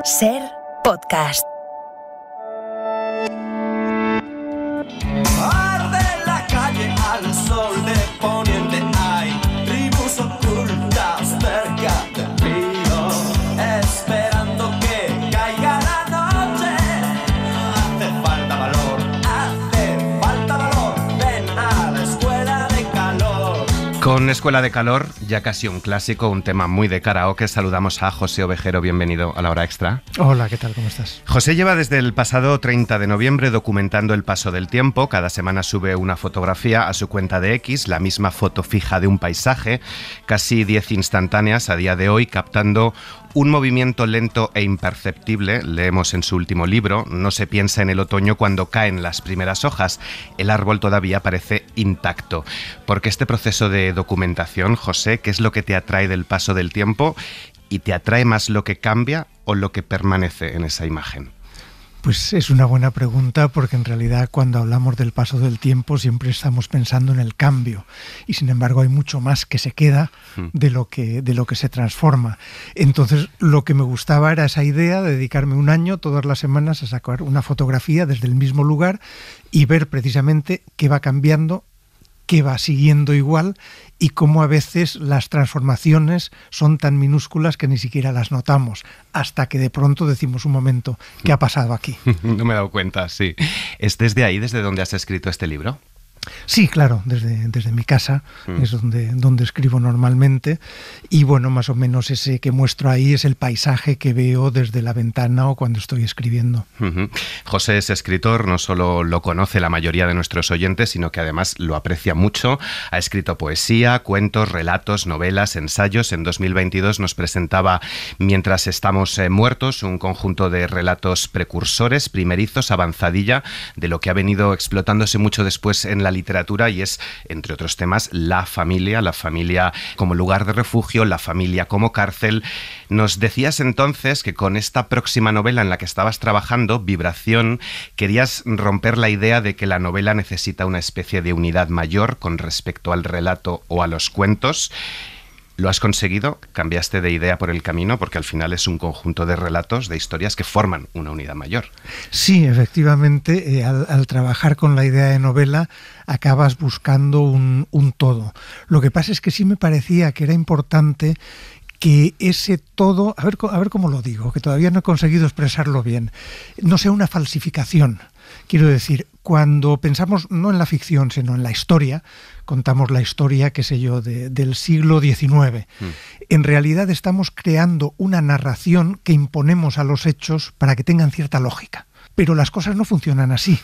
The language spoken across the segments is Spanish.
Ser Podcast. Arde la calle al sol de poniente, hay tribus ocultas cerca del río, esperando que caiga la noche. Hace falta valor, ven a la escuela de calor. Con Escuela de Calor, ya casi un clásico, un tema muy de karaoke, saludamos a José Ovejero, bienvenido a La Hora Extra. Hola, ¿qué tal? ¿Cómo estás? José lleva desde el pasado 30 de noviembre documentando el paso del tiempo. Cada semana sube una fotografía a su cuenta de X, la misma foto fija de un paisaje, casi 10 instantáneas a día de hoy, captando un movimiento lento e imperceptible. Leemos en su último libro: no se piensa en el otoño cuando caen las primeras hojas. El árbol todavía parece intacto. Porque este proceso de documentación, José, ¿qué es lo que te atrae del paso del tiempo? ¿Y te atrae más lo que cambia o lo que permanece en esa imagen? Pues es una buena pregunta, porque en realidad cuando hablamos del paso del tiempo siempre estamos pensando en el cambio, y sin embargo hay mucho más que se queda de lo que se transforma. Entonces lo que me gustaba era esa idea de dedicarme un año todas las semanas a sacar una fotografía desde el mismo lugar y ver precisamente qué va cambiando, qué va siguiendo igual, y cómo a veces las transformaciones son tan minúsculas que ni siquiera las notamos, hasta que de pronto decimos: un momento, ¿qué ha pasado aquí? No me he dado cuenta, sí. ¿Es desde ahí, desde donde has escrito este libro? Sí, claro, desde mi casa es donde escribo normalmente, y bueno, más o menos ese que muestro ahí es el paisaje que veo desde la ventana o cuando estoy escribiendo. José es escritor, no solo lo conoce la mayoría de nuestros oyentes, sino que además lo aprecia mucho. Ha escrito poesía, cuentos, relatos, novelas, ensayos. En 2022 nos presentaba Mientras estamos muertos, un conjunto de relatos precursores, primerizos, avanzadilla, de lo que ha venido explotándose mucho después en la literatura, y es, entre otros temas, la familia como lugar de refugio, la familia como cárcel. Nos decías entonces que con esta próxima novela en la que estabas trabajando, Vibración, querías romper la idea de que la novela necesita una especie de unidad mayor con respecto al relato o a los cuentos. ¿Lo has conseguido? ¿Cambiaste de idea por el camino? Porque al final es un conjunto de relatos, de historias que forman una unidad mayor. Sí, efectivamente, al trabajar con la idea de novela acabas buscando un todo. Lo que pasa es que sí me parecía que era importante que ese todo, a ver cómo lo digo, que todavía no he conseguido expresarlo bien, no sea una falsificación. Quiero decir, cuando pensamos no en la ficción, sino en la historia, contamos la historia, qué sé yo, del siglo XIX. En realidad estamos creando una narración que imponemos a los hechos para que tengan cierta lógica. Pero las cosas no funcionan así.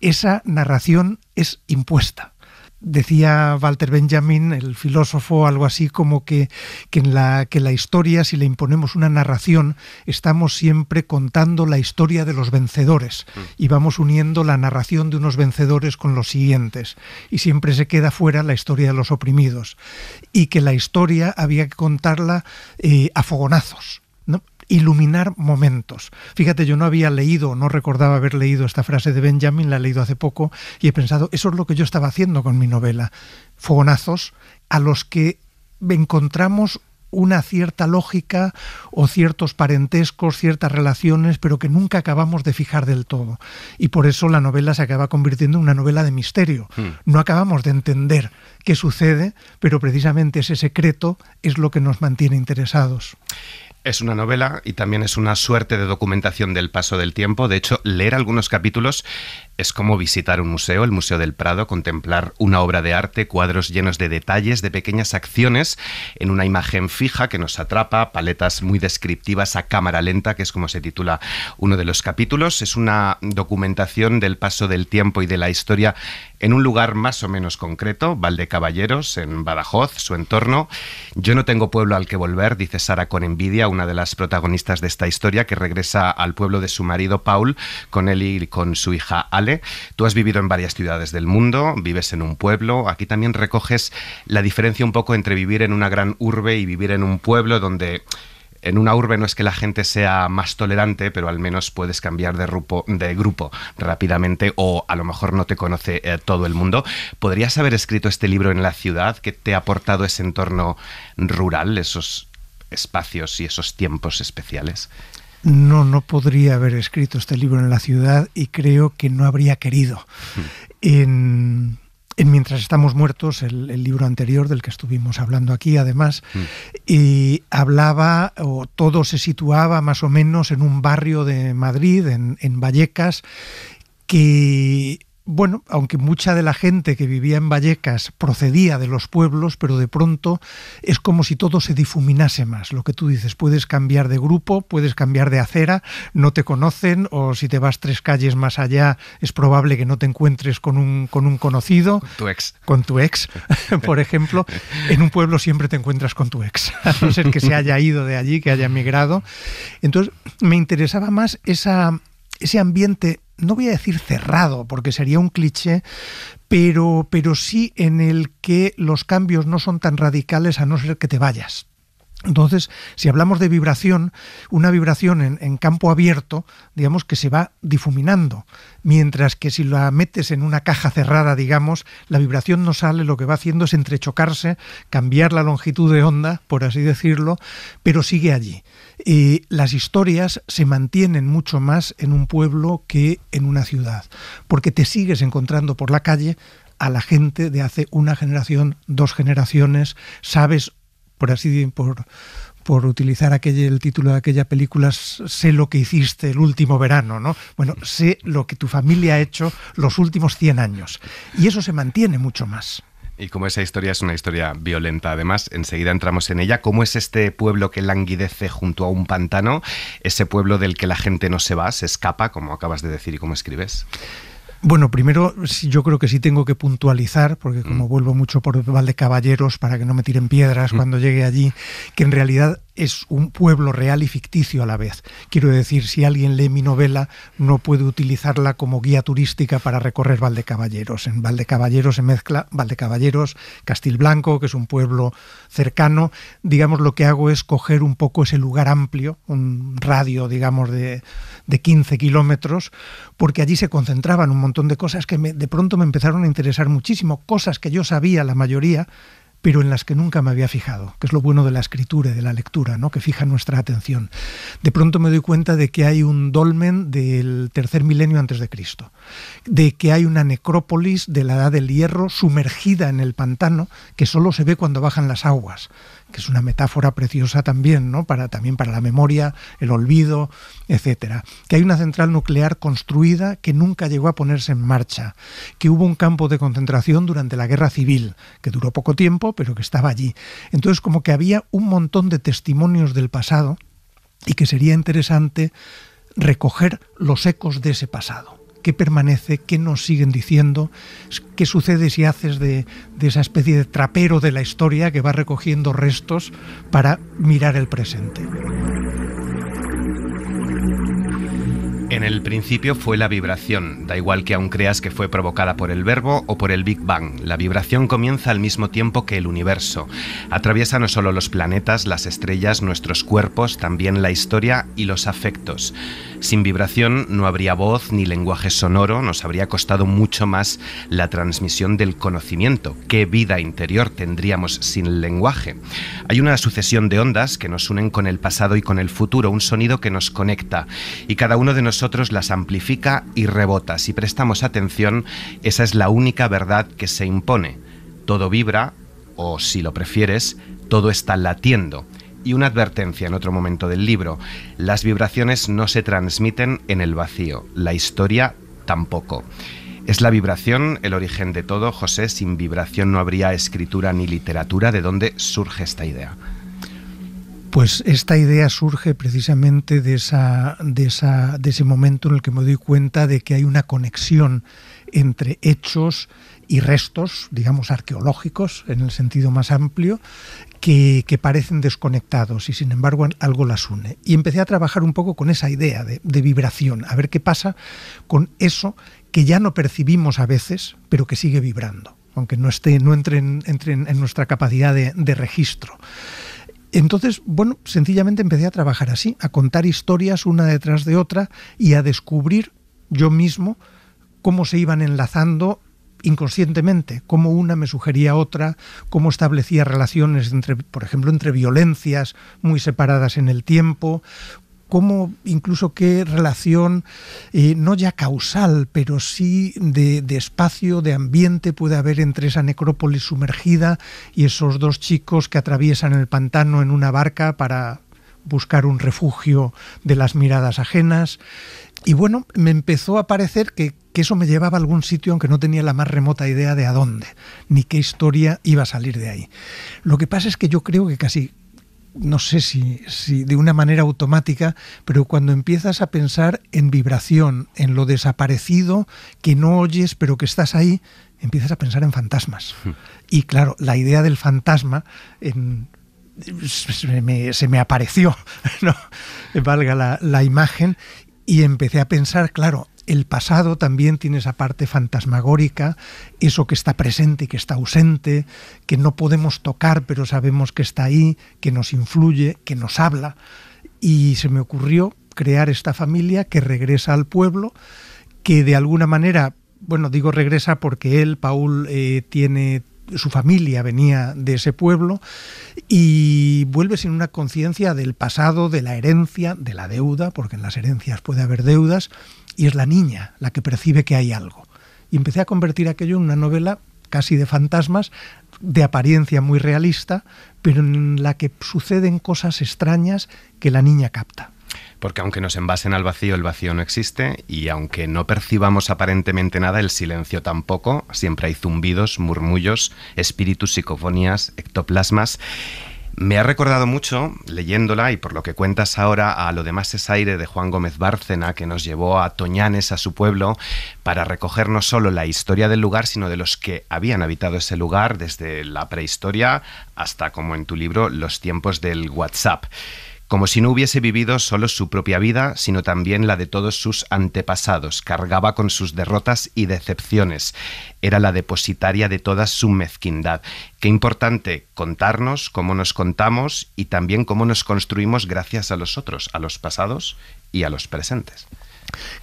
Esa narración es impuesta. Decía Walter Benjamin, el filósofo, algo así como que la historia, si le imponemos una narración, estamos siempre contando la historia de los vencedores y vamos uniendo la narración de unos vencedores con los siguientes, y siempre se queda fuera la historia de los oprimidos, y que la historia había que contarla a fogonazos, ¿no? Iluminar momentos. Fíjate, yo no había leído, no recordaba haber leído esta frase de Benjamin, la he leído hace poco y he pensado, eso es lo que yo estaba haciendo con mi novela. Fogonazos a los que encontramos una cierta lógica o ciertos parentescos, ciertas relaciones, pero que nunca acabamos de fijar del todo. Y por eso la novela se acaba convirtiendo en una novela de misterio. No acabamos de entender qué sucede, pero precisamente ese secreto es lo que nos mantiene interesados. Es una novela y también es una suerte de documentación del paso del tiempo. De hecho, leer algunos capítulos es como visitar un museo, el Museo del Prado, contemplar una obra de arte, cuadros llenos de detalles, de pequeñas acciones, en una imagen fija que nos atrapa, paletas muy descriptivas a cámara lenta, que es como se titula uno de los capítulos. Es una documentación del paso del tiempo y de la historia en un lugar más o menos concreto, Valdecaballeros, en Badajoz, su entorno. Yo no tengo pueblo al que volver, dice Sara con envidia, una de las protagonistas de esta historia, que regresa al pueblo de su marido Paul, con él y con su hija Ale. Tú has vivido en varias ciudades del mundo, vives en un pueblo. Aquí también recoges la diferencia un poco entre vivir en una gran urbe y vivir en un pueblo, donde en una urbe no es que la gente sea más tolerante, pero al menos puedes cambiar de grupo rápidamente, o a lo mejor no te conoce todo el mundo. ¿Podrías haber escrito este libro en la ciudad? ¿Qué te ha aportado ese entorno rural, esos espacios y esos tiempos especiales? No podría haber escrito este libro en la ciudad y creo que no habría querido. En Mientras estamos muertos, el libro anterior del que estuvimos hablando aquí, además, y hablaba, o todo se situaba más o menos en un barrio de Madrid, en Vallecas, que... Bueno, aunque mucha de la gente que vivía en Vallecas procedía de los pueblos, pero de pronto es como si todo se difuminase más. Lo que tú dices, puedes cambiar de grupo, puedes cambiar de acera, no te conocen, o si te vas 3 calles más allá es probable que no te encuentres con un conocido. Con tu ex, por ejemplo. En un pueblo siempre te encuentras con tu ex, a no ser que se haya ido de allí, que haya emigrado. Entonces me interesaba más ese ambiente, no voy a decir cerrado, porque sería un cliché, pero sí en el que los cambios no son tan radicales a no ser que te vayas. Entonces, si hablamos de vibración, una vibración en campo abierto, digamos que se va difuminando, mientras que si la metes en una caja cerrada, digamos, la vibración no sale, lo que va haciendo es entrechocarse, cambiar la longitud de onda, por así decirlo, pero sigue allí. Y las historias se mantienen mucho más en un pueblo que en una ciudad, porque te sigues encontrando por la calle a la gente de hace una generación, 2 generaciones, sabes, por utilizar el título de aquella película, sé lo que hiciste el último verano, ¿no? Bueno, sé lo que tu familia ha hecho los últimos 100 años. Y eso se mantiene mucho más. Y como esa historia es una historia violenta, además, enseguida entramos en ella. ¿Cómo es este pueblo que languidece junto a un pantano? Ese pueblo del que la gente no se va, se escapa, como acabas de decir y como escribes. Bueno, primero yo creo que sí tengo que puntualizar, porque como vuelvo mucho por Valdecaballeros para que no me tiren piedras cuando llegue allí, que en realidad es un pueblo real y ficticio a la vez. Quiero decir, si alguien lee mi novela, no puede utilizarla como guía turística para recorrer Valdecaballeros. En Valdecaballeros se mezcla Valdecaballeros, Castilblanco, que es un pueblo cercano. Digamos, lo que hago es coger un poco ese lugar amplio, un radio, digamos, de 15 kilómetros, porque allí se concentraban un montón de cosas que de pronto me empezaron a interesar muchísimo, cosas que yo sabía la mayoría, pero en las que nunca me había fijado, que es lo bueno de la escritura y de la lectura, ¿no? Que fija nuestra atención. De pronto me doy cuenta de que hay un dolmen del 3er milenio antes de Cristo, de que hay una necrópolis de la Edad del Hierro sumergida en el pantano, que solo se ve cuando bajan las aguas, que es una metáfora preciosa también, ¿no? También para la memoria, el olvido, etcétera. Que hay una central nuclear construida que nunca llegó a ponerse en marcha, que hubo un campo de concentración durante la Guerra Civil, que duró poco tiempo, pero que estaba allí. Entonces, como que había un montón de testimonios del pasado y que sería interesante recoger los ecos de ese pasado. ¿Qué permanece? ¿Qué nos siguen diciendo? ¿Qué sucede si haces de esa especie de trapero de la historia que va recogiendo restos para mirar el presente? En el principio fue la vibración, da igual que aún creas que fue provocada por el verbo o por el Big Bang. La vibración comienza al mismo tiempo que el universo. Atraviesa no solo los planetas, las estrellas, nuestros cuerpos, también la historia y los afectos. Sin vibración no habría voz ni lenguaje sonoro, nos habría costado mucho más la transmisión del conocimiento. ¿Qué vida interior tendríamos sin el lenguaje? Hay una sucesión de ondas que nos unen con el pasado y con el futuro, un sonido que nos conecta, y cada uno de nosotros las amplifica y rebota. Si prestamos atención, esa es la única verdad que se impone. Todo vibra, o si lo prefieres, todo está latiendo. Y una advertencia en otro momento del libro: las vibraciones no se transmiten en el vacío, la historia tampoco. ¿Es la vibración el origen de todo, José? Sin vibración no habría escritura ni literatura. ¿De dónde surge esta idea? Pues esta idea surge precisamente de ese momento en el que me doy cuenta de que hay una conexión entre hechos y restos, digamos, arqueológicos, en el sentido más amplio, que parecen desconectados y sin embargo algo las une. Y empecé a trabajar un poco con esa idea de vibración, a ver qué pasa con eso que ya no percibimos a veces, pero que sigue vibrando, aunque no entre en nuestra capacidad de registro. Entonces, bueno, sencillamente empecé a trabajar así, a contar historias una detrás de otra y a descubrir yo mismo cómo se iban enlazando inconscientemente, cómo una me sugería otra, cómo establecía relaciones por ejemplo, entre violencias muy separadas en el tiempo, cómo, incluso qué relación, no ya causal, pero sí de espacio, de ambiente puede haber entre esa necrópolis sumergida y esos dos chicos que atraviesan el pantano en una barca para buscar un refugio de las miradas ajenas. Y bueno, me empezó a parecer que eso me llevaba a algún sitio, aunque no tenía la más remota idea de a dónde, ni qué historia iba a salir de ahí. Lo que pasa es que yo creo que casi, no sé si de una manera automática, pero cuando empiezas a pensar en vibración, en lo desaparecido, que no oyes pero que estás ahí, empiezas a pensar en fantasmas. Y claro, la idea del fantasma se me apareció, ¿no? Valga la imagen, y empecé a pensar, claro, el pasado también tiene esa parte fantasmagórica, eso que está presente y que está ausente, que no podemos tocar pero sabemos que está ahí, que nos influye, que nos habla. Y se me ocurrió crear esta familia que regresa al pueblo, que de alguna manera, bueno, digo regresa porque él, Paul, tiene... su familia venía de ese pueblo y vuelve sin una conciencia del pasado, de la herencia, de la deuda, porque en las herencias puede haber deudas, y es la niña la que percibe que hay algo. Y empecé a convertir aquello en una novela casi de fantasmas, de apariencia muy realista, pero en la que suceden cosas extrañas que la niña capta. Porque aunque nos envasen al vacío, el vacío no existe, y aunque no percibamos aparentemente nada, el silencio tampoco. Siempre hay zumbidos, murmullos, espíritus, psicofonías, ectoplasmas. Me ha recordado mucho, leyéndola, y por lo que cuentas ahora, a Lo demás es aire, de Juan Gómez Bárcena, que nos llevó a Toñanes, a su pueblo, para recoger no solo la historia del lugar, sino de los que habían habitado ese lugar desde la prehistoria hasta, como en tu libro, los tiempos del WhatsApp. Como si no hubiese vivido solo su propia vida, sino también la de todos sus antepasados. Cargaba con sus derrotas y decepciones. Era la depositaria de toda su mezquindad. Qué importante contarnos cómo nos contamos y también cómo nos construimos gracias a los otros, a los pasados y a los presentes.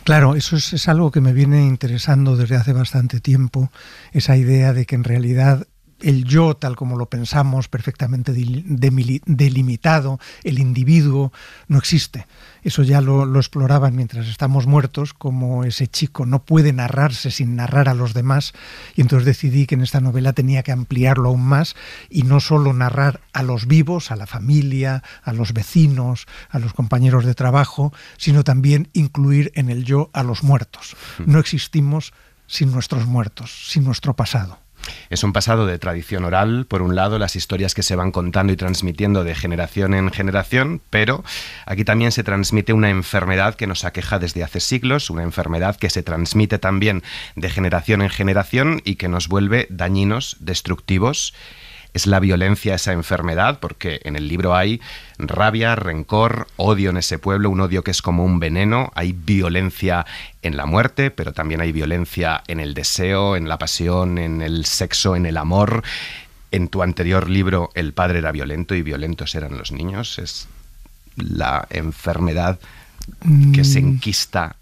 Claro, eso es algo que me viene interesando desde hace bastante tiempo, esa idea de que en realidad el yo, tal como lo pensamos, perfectamente delimitado, el individuo, no existe. Eso ya lo exploraban mientras estamos muertos, como ese chico no puede narrarse sin narrar a los demás, y entonces decidí que en esta novela tenía que ampliarlo aún más y no solo narrar a los vivos, a la familia, a los vecinos, a los compañeros de trabajo, sino también incluir en el yo a los muertos. No existimos sin nuestros muertos, sin nuestro pasado. Es un pasado de tradición oral, por un lado, las historias que se van contando y transmitiendo de generación en generación, pero aquí también se transmite una enfermedad que nos aqueja desde hace siglos, una enfermedad que se transmite también de generación en generación y que nos vuelve dañinos, destructivos. Es la violencia esa enfermedad, porque en el libro hay rabia, rencor, odio en ese pueblo, un odio que es como un veneno. Hay violencia en la muerte, pero también hay violencia en el deseo, en la pasión, en el sexo, en el amor. En tu anterior libro, el padre era violento y violentos eran los niños. Es la enfermedad que se enquista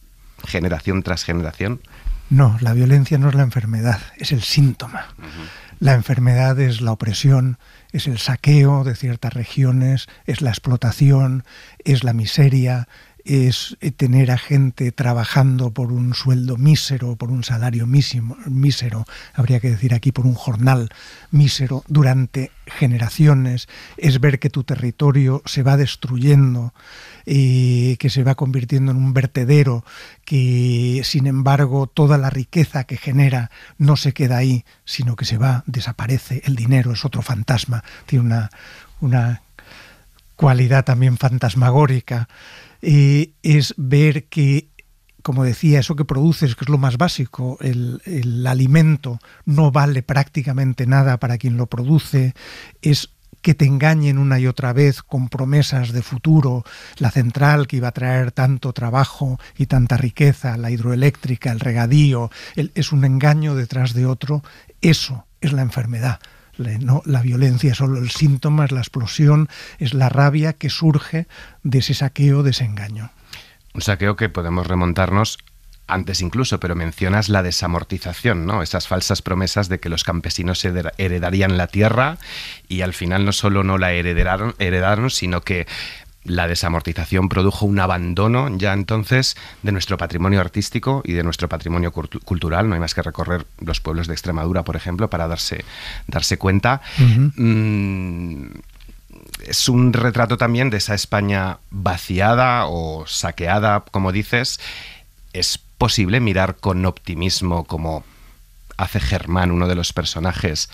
generación tras generación. No, la violencia no es la enfermedad, es el síntoma. La enfermedad es la opresión, es el saqueo de ciertas regiones, es la explotación, es la miseria, es tener a gente trabajando por un sueldo mísero, por un salario mísero, habría que decir aquí por un jornal mísero durante generaciones, es ver que tu territorio se va destruyendo, que se va convirtiendo en un vertedero, que sin embargo toda la riqueza que genera no se queda ahí, sino que se va, desaparece. El dinero es otro fantasma, tiene una cualidad también fantasmagórica. Es ver que, como decía, eso que produces, que es lo más básico, el alimento, no vale prácticamente nada para quien lo produce, es que te engañen una y otra vez con promesas de futuro, la central que iba a traer tanto trabajo y tanta riqueza, la hidroeléctrica, el regadío, es un engaño detrás de otro. Eso es la enfermedad. No, la violencia es solo el síntoma, es la explosión, es la rabia que surge de ese saqueo, de ese engaño. Un saqueo que podemos remontarnos antes incluso, pero mencionas la desamortización, ¿no? Esas falsas promesas de que los campesinos heredarían la tierra y al final no solo no la heredaron, sino que La desamortización produjo un abandono ya entonces de nuestro patrimonio artístico y de nuestro patrimonio cultural. No hay más que recorrer los pueblos de Extremadura, por ejemplo, para darse cuenta. Es un retrato también de esa España vaciada o saqueada, como dices. ¿Es posible mirar con optimismo, como hace Germán, uno de los personajes,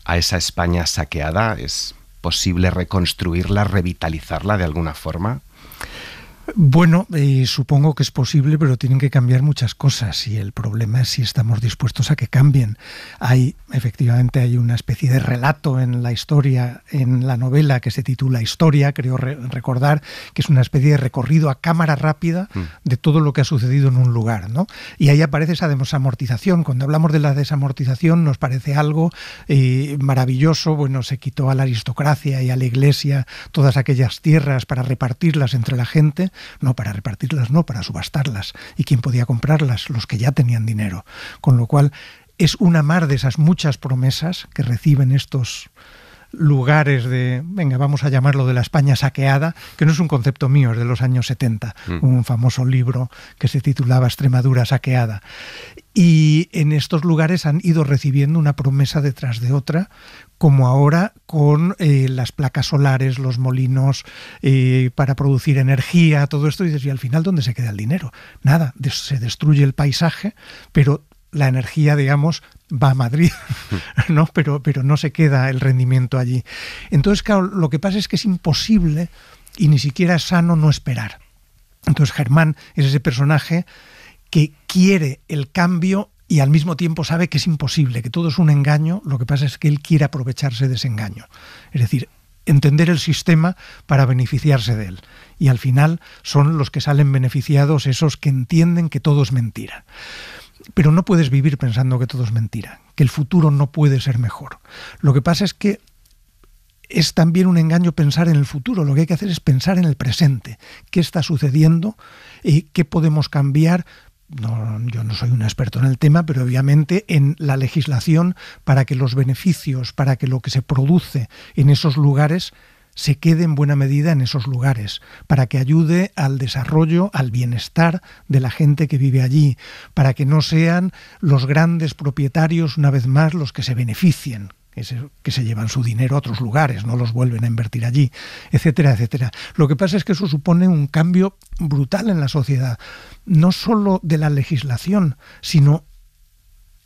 a esa España saqueada? ¿Es posible reconstruirla, revitalizarla de alguna forma? Bueno, supongo que es posible, pero tienen que cambiar muchas cosas y el problema es si estamos dispuestos a que cambien. Efectivamente hay una especie de relato en la historia, en la novela que se titula Historia, creo recordar, que es una especie de recorrido a cámara rápida de todo lo que ha sucedido en un lugar, ¿no? Y ahí aparece esa desamortización. Cuando hablamos de la desamortización nos parece algo maravilloso. Bueno, se quitó a la aristocracia y a la iglesia todas aquellas tierras para repartirlas entre la gente. No, para repartirlas no, para subastarlas. ¿Y quién podía comprarlas? Los que ya tenían dinero. Con lo cual es una mar de esas muchas promesas que reciben estos lugares de, venga, vamos a llamarlo de la España saqueada, que no es un concepto mío, es de los años 70, un famoso libro que se titulaba Extremadura saqueada. Y en estos lugares han ido recibiendo una promesa detrás de otra, como ahora con las placas solares, los molinos para producir energía, todo esto, y dices, ¿y al final dónde se queda el dinero? Nada, se destruye el paisaje, pero la energía, digamos, va a Madrid, ¿no? Pero no se queda el rendimiento allí. Entonces, claro, lo que pasa es que es imposible y ni siquiera es sano no esperar. Entonces Germán es ese personaje que quiere el cambio y al mismo tiempo sabe que es imposible, que todo es un engaño. Lo que pasa es que él quiere aprovecharse de ese engaño. Es decir, entender el sistema para beneficiarse de él. Y al final son los que salen beneficiados esos que entienden que todo es mentira. Pero no puedes vivir pensando que todo es mentira, que el futuro no puede ser mejor. Lo que pasa es que es también un engaño pensar en el futuro. Lo que hay que hacer es pensar en el presente. ¿Qué está sucediendo? ¿Qué podemos cambiar? No, yo no soy un experto en el tema, pero obviamente en la legislación para que los beneficios, para que lo que se produce en esos lugares se quede en buena medida en esos lugares, para que ayude al desarrollo, al bienestar de la gente que vive allí, para que no sean los grandes propietarios, una vez más, los que se beneficien, que se llevan su dinero a otros lugares, no los vuelven a invertir allí, etcétera, etcétera. Lo que pasa es que eso supone un cambio brutal en la sociedad, no solo de la legislación, sino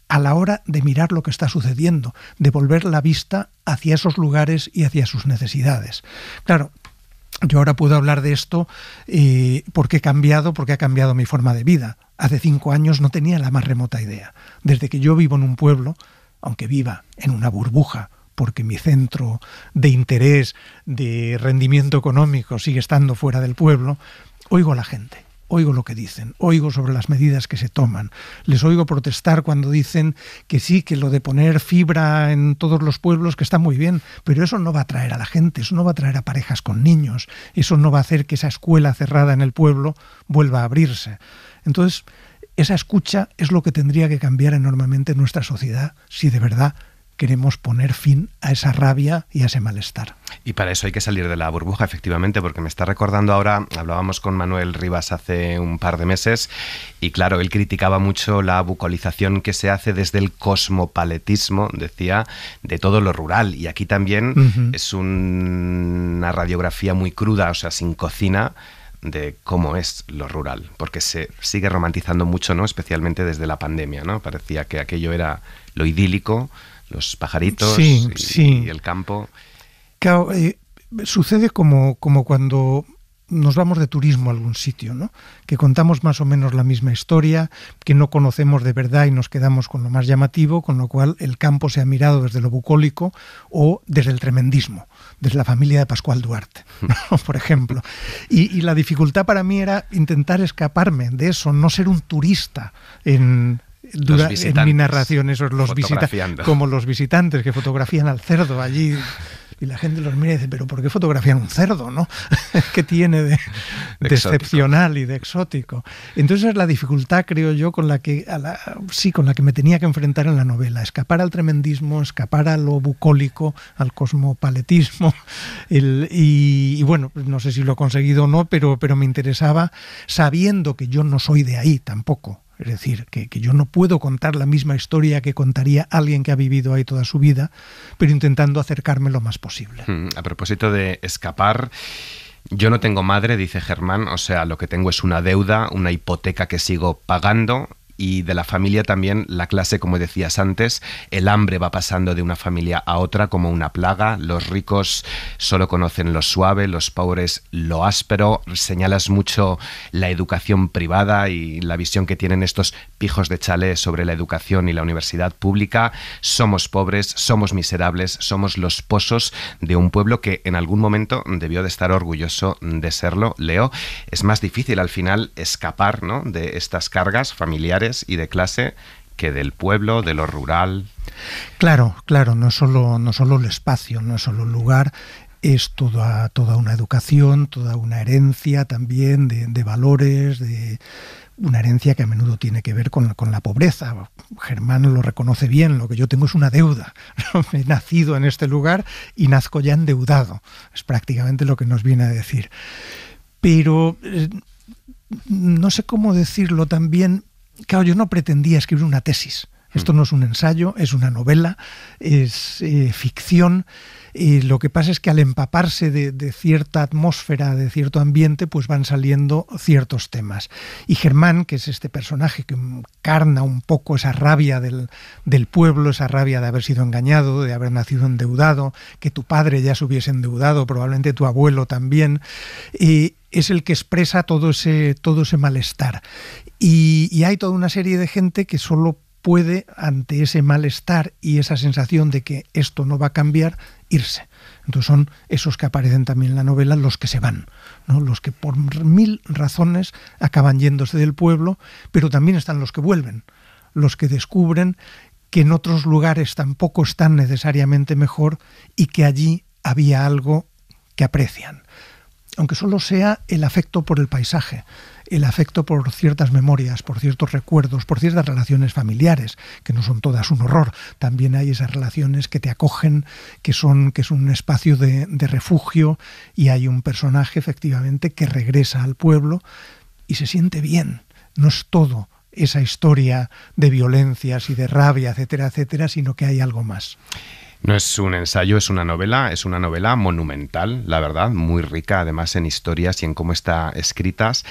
a la hora de mirar lo que está sucediendo, de volver la vista hacia esos lugares y hacia sus necesidades. Claro, yo ahora puedo hablar de esto porque ha cambiado mi forma de vida. Hace 5 años no tenía la más remota idea. Desde que yo vivo en un pueblo, aunque viva en una burbuja, porque mi centro de interés, de rendimiento económico sigue estando fuera del pueblo, oigo a la gente. Oigo lo que dicen, oigo sobre las medidas que se toman, les oigo protestar cuando dicen que sí, que lo de poner fibra en todos los pueblos, que está muy bien, pero eso no va a atraer a la gente, eso no va a atraer a parejas con niños, eso no va a hacer que esa escuela cerrada en el pueblo vuelva a abrirse. Entonces, esa escucha es lo que tendría que cambiar enormemente en nuestra sociedad si de verdad queremos poner fin a esa rabia y a ese malestar. Y para eso hay que salir de la burbuja, efectivamente, porque me está recordando ahora, hablábamos con Manuel Rivas hace un par de meses, y claro, él criticaba mucho la bucolización que se hace desde el cosmopaletismo, decía, de todo lo rural. Y aquí también es una radiografía muy cruda, o sea, sin cocina, de cómo es lo rural, porque se sigue romantizando mucho, ¿no? Especialmente desde la pandemia, ¿no? Parecía que aquello era lo idílico, los pajaritos y el campo. Claro, sucede como cuando nos vamos de turismo a algún sitio, ¿no? Que contamos más o menos la misma historia, que no conocemos de verdad y nos quedamos con lo más llamativo, con lo cual el campo se ha mirado desde lo bucólico o desde el tremendismo, desde la familia de Pascual Duarte, ¿no? Por ejemplo. Y la dificultad para mí era intentar escaparme de eso, no ser un turista en mi narración, esos como los visitantes que fotografían al cerdo allí y la gente los mira y dice, pero ¿por qué fotografían un cerdo, no? ¿Qué tiene de excepcional y de exótico? Entonces es la dificultad, creo yo, con la que me tenía que enfrentar en la novela, escapar al tremendismo, escapar a lo bucólico, al cosmopaletismo, y bueno, no sé si lo he conseguido o no, pero me interesaba, sabiendo que yo no soy de ahí tampoco. Es decir, que yo no puedo contar la misma historia que contaría alguien que ha vivido ahí toda su vida, pero intentando acercarme lo más posible. A propósito de escapar, yo no tengo madre, dice Germán, o sea, lo que tengo es una deuda, una hipoteca que sigo pagando. Y de la familia también, la clase, como decías antes, el hambre va pasando de una familia a otra como una plaga. Los ricos solo conocen lo suave, los pobres lo áspero. Señalas mucho la educación privada y la visión que tienen estos pijos de chalet sobre la educación y la universidad pública. Somos pobres, somos miserables, somos los pozos de un pueblo que en algún momento debió de estar orgulloso de serlo. Leo, es más difícil al final escapar, ¿no?, de estas cargas familiares y de clase que del pueblo, de lo rural. Claro, no es solo el espacio, no es solo el lugar, es toda una educación, toda una herencia también de valores, de una herencia que a menudo tiene que ver con la pobreza. Germán lo reconoce bien, lo que yo tengo es una deuda. He nacido en este lugar y nazco ya endeudado. Es prácticamente lo que nos viene a decir. Pero no sé cómo decirlo también. Claro, yo no pretendía escribir una tesis. Esto no es un ensayo, es una novela, es ficción. Lo que pasa es que al empaparse de cierta atmósfera, de cierto ambiente, pues van saliendo ciertos temas. Y Germán, que es este personaje que encarna un poco esa rabia del pueblo, esa rabia de haber sido engañado, de haber nacido endeudado, que tu padre ya se hubiese endeudado, probablemente tu abuelo también, es el que expresa todo ese malestar. Y hay toda una serie de gente que solo puede, ante ese malestar y esa sensación de que esto no va a cambiar, irse. Entonces son esos que aparecen también en la novela los que se van, ¿no? Los que por 1000 razones acaban yéndose del pueblo, pero también están los que vuelven, los que descubren que en otros lugares tampoco están necesariamente mejor y que allí había algo que aprecian. Aunque solo sea el afecto por el paisaje, el afecto por ciertas memorias, por ciertos recuerdos, por ciertas relaciones familiares, que no son todas un horror. También hay esas relaciones que te acogen, que es un espacio de refugio, y hay un personaje efectivamente que regresa al pueblo y se siente bien. No es todo esa historia de violencias y de rabia, etcétera, etcétera, sino que hay algo más. No es un ensayo, es una novela monumental, la verdad, muy rica además en historias y en cómo está escritas.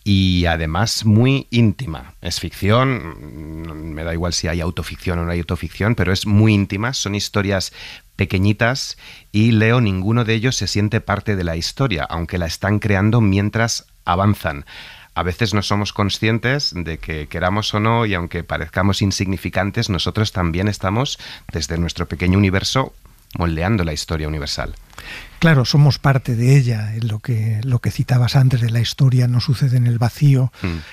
Y además muy íntima. Es ficción, me da igual si hay autoficción o no hay autoficción, pero es muy íntima, son historias pequeñitas y Leo, ninguno de ellos se siente parte de la historia, aunque la están creando mientras avanzan. A veces no somos conscientes de que queramos o no, y aunque parezcamos insignificantes, nosotros también estamos, desde nuestro pequeño universo, moldeando la historia universal. Claro, somos parte de ella. Lo que citabas antes de la historia no sucede en el vacío,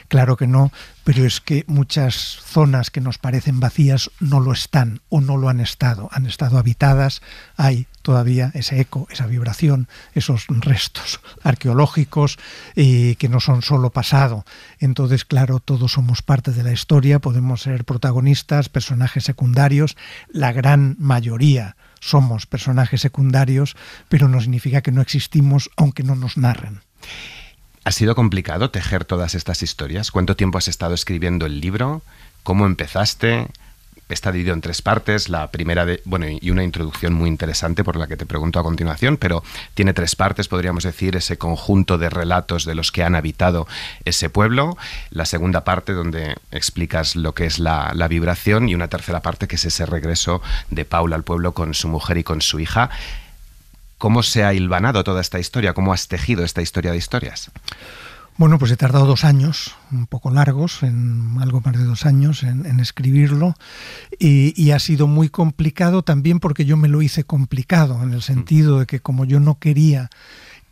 claro que no, pero es que muchas zonas que nos parecen vacías no lo están o no lo han estado habitadas. Hay todavía ese eco, esa vibración, esos restos arqueológicos que no son solo pasado. Entonces, claro, todos somos parte de la historia, podemos ser protagonistas, personajes secundarios, la gran mayoría somos personajes secundarios, pero no significa que no existimos aunque no nos narren. ¿Ha sido complicado tejer todas estas historias? ¿Cuánto tiempo has estado escribiendo el libro? ¿Cómo empezaste? Está dividido en 3 partes, la primera y una introducción muy interesante por la que te pregunto a continuación, pero tiene 3 partes, podríamos decir, ese conjunto de relatos de los que han habitado ese pueblo, la segunda parte donde explicas lo que es la vibración, y una tercera parte que es ese regreso de Paula al pueblo con su mujer y con su hija. ¿Cómo se ha hilvanado toda esta historia? ¿Cómo has tejido esta historia de historias? Bueno, pues he tardado 2 años, un poco largos, en algo más de 2 años en escribirlo, y ha sido muy complicado también porque yo me lo hice complicado, en el sentido de que como yo no quería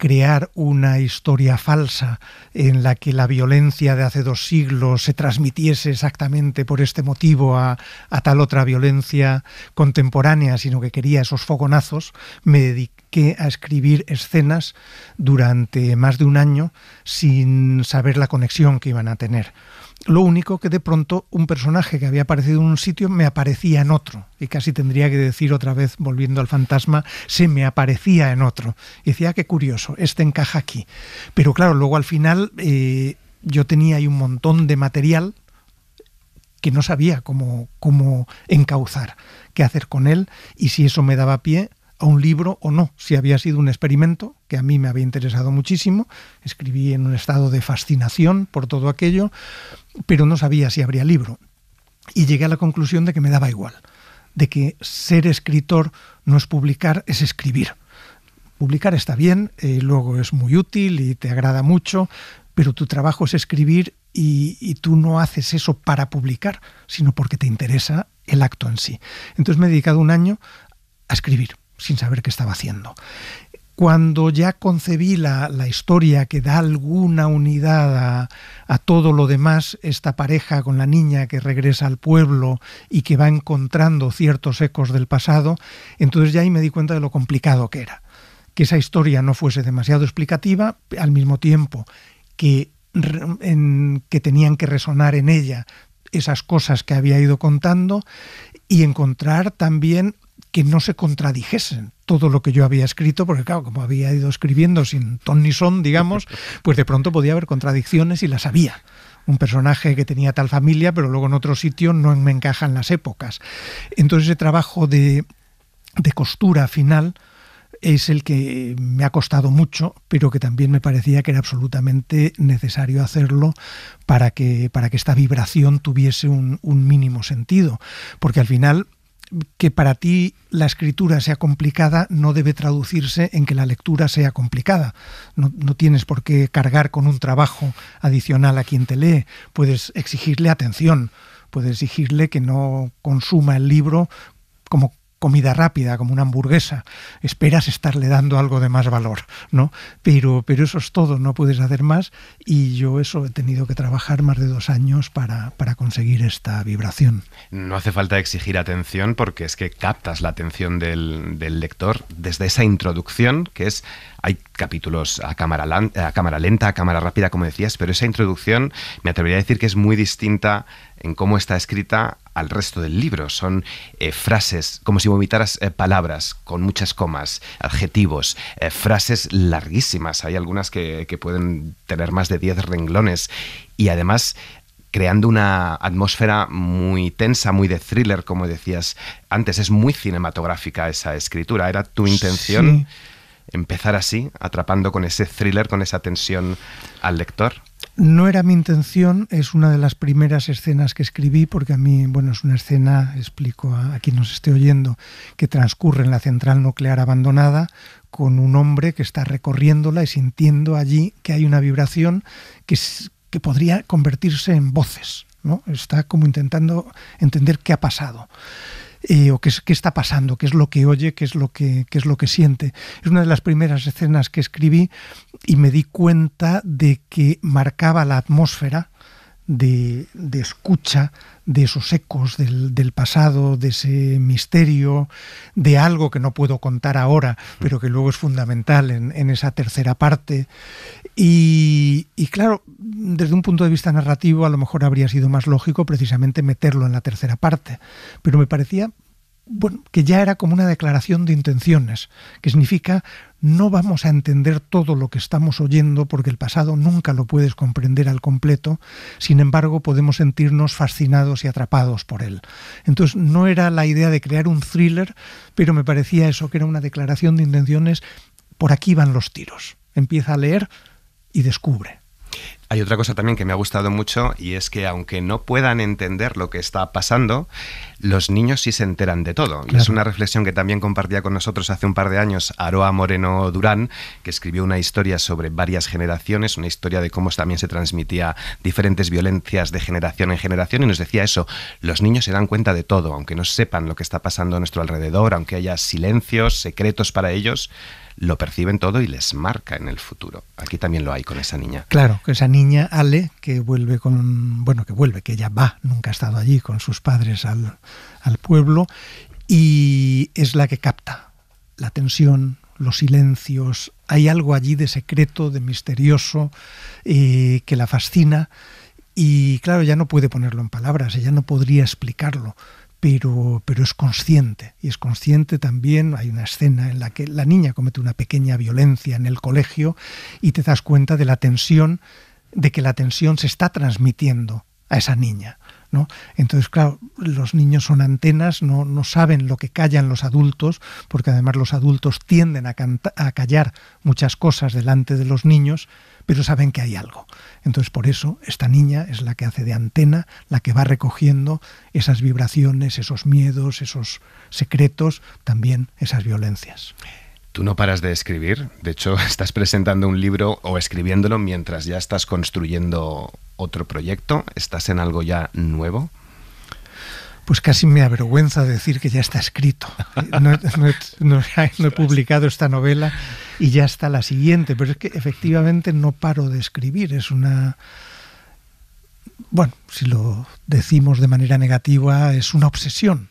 crear una historia falsa en la que la violencia de hace 2 siglos se transmitiese exactamente por este motivo a tal otra violencia contemporánea, sino que quería esos fogonazos, me dediqué a escribir escenas durante más de un año sin saber la conexión que iban a tener. Lo único que de pronto un personaje que había aparecido en un sitio me aparecía en otro, y casi tendría que decir otra vez, volviendo al fantasma, se me aparecía en otro. Y decía, qué curioso, este encaja aquí. Pero claro, luego al final yo tenía ahí un montón de material que no sabía cómo encauzar, qué hacer con él, y si eso me daba pie a un libro o no, si había sido un experimento que a mí me había interesado muchísimo. Escribí en un estado de fascinación por todo aquello, pero no sabía si habría libro. Y llegué a la conclusión de que me daba igual, de que ser escritor no es publicar, es escribir. Publicar está bien, luego es muy útil y te agrada mucho, pero tu trabajo es escribir y tú no haces eso para publicar, sino porque te interesa el acto en sí. Entonces me he dedicado un año a escribir, sin saber qué estaba haciendo. Cuando ya concebí la historia que da alguna unidad a todo lo demás, esta pareja con la niña que regresa al pueblo y que va encontrando ciertos ecos del pasado, entonces ya ahí me di cuenta de lo complicado que era. Que esa historia no fuese demasiado explicativa, al mismo tiempo que tenían que resonar en ella esas cosas que había ido contando, y encontrar también que no se contradijesen todo lo que yo había escrito, porque claro, como había ido escribiendo sin ton ni son, digamos, pues de pronto podía haber contradicciones y las había. Un personaje que tenía tal familia, pero luego en otro sitio no me encajan las épocas. Entonces ese trabajo de costura final es el que me ha costado mucho, pero que también me parecía que era absolutamente necesario hacerlo para que esta vibración tuviese un mínimo sentido. Porque al final, que para ti la escritura sea complicada no debe traducirse en que la lectura sea complicada. No tienes por qué cargar con un trabajo adicional a quien te lee. Puedes exigirle atención, puedes exigirle que no consuma el libro como comida rápida, como una hamburguesa. Esperas estarle dando algo de más valor, ¿no? Pero eso es todo, no puedes hacer más, y yo eso he tenido que trabajar más de 2 años para conseguir esta vibración. No hace falta exigir atención, porque es que captas la atención del lector desde esa introducción, que es... Hay capítulos a cámara lenta, a cámara rápida, como decías, pero esa introducción me atrevería a decir que es muy distinta en cómo está escrita al resto del libro. Son frases, como si vomitaras palabras con muchas comas, adjetivos, frases larguísimas. Hay algunas que pueden tener más de 10 renglones, y además creando una atmósfera muy tensa, muy de thriller, como decías antes. Es muy cinematográfica esa escritura. ¿Era tu intención? Sí. Empezar así, atrapando con ese thriller, con esa tensión al lector. No era mi intención, es una de las primeras escenas que escribí, porque a mí, bueno, es una escena, explico a quien nos esté oyendo, que transcurre en la central nuclear abandonada, con un hombre que está recorriéndola y sintiendo allí que hay una vibración que podría convertirse en voces, ¿no? Está como intentando entender qué ha pasado. O qué está pasando, qué es lo que oye, qué es lo que siente. Es una de las primeras escenas que escribí, y me di cuenta de que marcaba la atmósfera de escucha de esos ecos del pasado, de ese misterio, de algo que no puedo contar ahora, pero que luego es fundamental en esa tercera parte. Y claro, desde un punto de vista narrativo a lo mejor habría sido más lógico precisamente meterlo en la tercera parte, pero me parecía, bueno, que ya era como una declaración de intenciones, que significa no vamos a entender todo lo que estamos oyendo, porque el pasado nunca lo puedes comprender al completo, sin embargo podemos sentirnos fascinados y atrapados por él. Entonces no era la idea de crear un thriller, pero me parecía eso, que era una declaración de intenciones. Por aquí van los tiros. Empieza a leer y descubre. Hay otra cosa también que me ha gustado mucho, y es que aunque no puedan entender lo que está pasando, los niños sí se enteran de todo. Claro. Y es una reflexión que también compartía con nosotros hace un par de años Aroa Moreno Durán, que escribió una historia sobre varias generaciones, una historia de cómo también se transmitía diferentes violencias de generación en generación, y nos decía eso: los niños se dan cuenta de todo, aunque no sepan lo que está pasando a nuestro alrededor, aunque haya silencios, secretos para ellos. lo perciben todo y les marca en el futuro. Aquí también lo hay con esa niña. Claro, que esa niña, Ale, que que ella va, nunca ha estado allí con sus padres al pueblo, y es la que capta la tensión, los silencios. Hay algo allí de secreto, de misterioso, que la fascina. Y claro, ya no puede ponerlo en palabras, ella no podría explicarlo, pero es consciente. Y es consciente también, hay una escena en la que la niña comete una pequeña violencia en el colegio y te das cuenta de la tensión, de que la tensión se está transmitiendo a esa niña, ¿no? Entonces, claro, los niños son antenas, no saben lo que callan los adultos, porque además los adultos tienden a callar muchas cosas delante de los niños, pero saben que hay algo. Entonces, por eso, esta niña es la que hace de antena, la que va recogiendo esas vibraciones, esos miedos, esos secretos, también esas violencias. Tú no paras de escribir, de hecho estás presentando un libro o escribiéndolo mientras ya estás construyendo otro proyecto. ¿Estás en algo ya nuevo? Pues casi me avergüenza decir que ya está escrito. No he publicado esta novela y ya está la siguiente, pero es que efectivamente no paro de escribir. Es una... Bueno, si lo decimos de manera negativa, es una obsesión.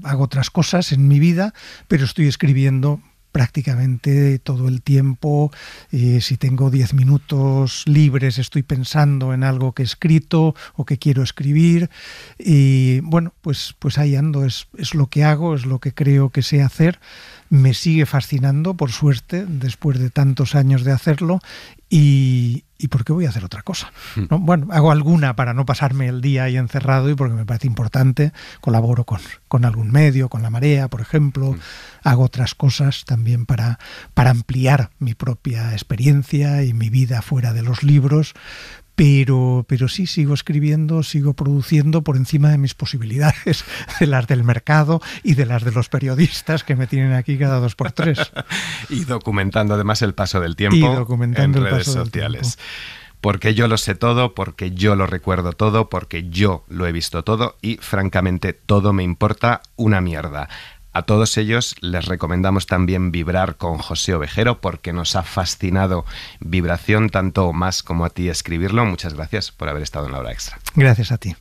Hago otras cosas en mi vida, pero estoy escribiendo prácticamente todo el tiempo. Si tengo 10 minutos libres, estoy pensando en algo que he escrito o que quiero escribir. Y bueno, pues ahí ando, es lo que hago, es lo que creo que sé hacer. Me sigue fascinando, por suerte, después de tantos años de hacerlo. ¿Y por qué voy a hacer otra cosa? ¿No? Bueno, hago alguna para no pasarme el día ahí encerrado y porque me parece importante. Colaboro con algún medio, con La Marea, por ejemplo. Hago otras cosas también para ampliar mi propia experiencia y mi vida fuera de los libros. Pero sí, sigo escribiendo, sigo produciendo por encima de mis posibilidades, de las del mercado y de las de los periodistas que me tienen aquí cada 2 por 3. Y documentando además el paso del tiempo en redes sociales. Porque yo lo sé todo, porque yo lo recuerdo todo, porque yo lo he visto todo y francamente todo me importa una mierda. A todos ellos les recomendamos también vibrar con José Ovejero porque nos ha fascinado Vibración tanto más como a ti escribirlo. Muchas gracias por haber estado en La Hora Extra. Gracias a ti.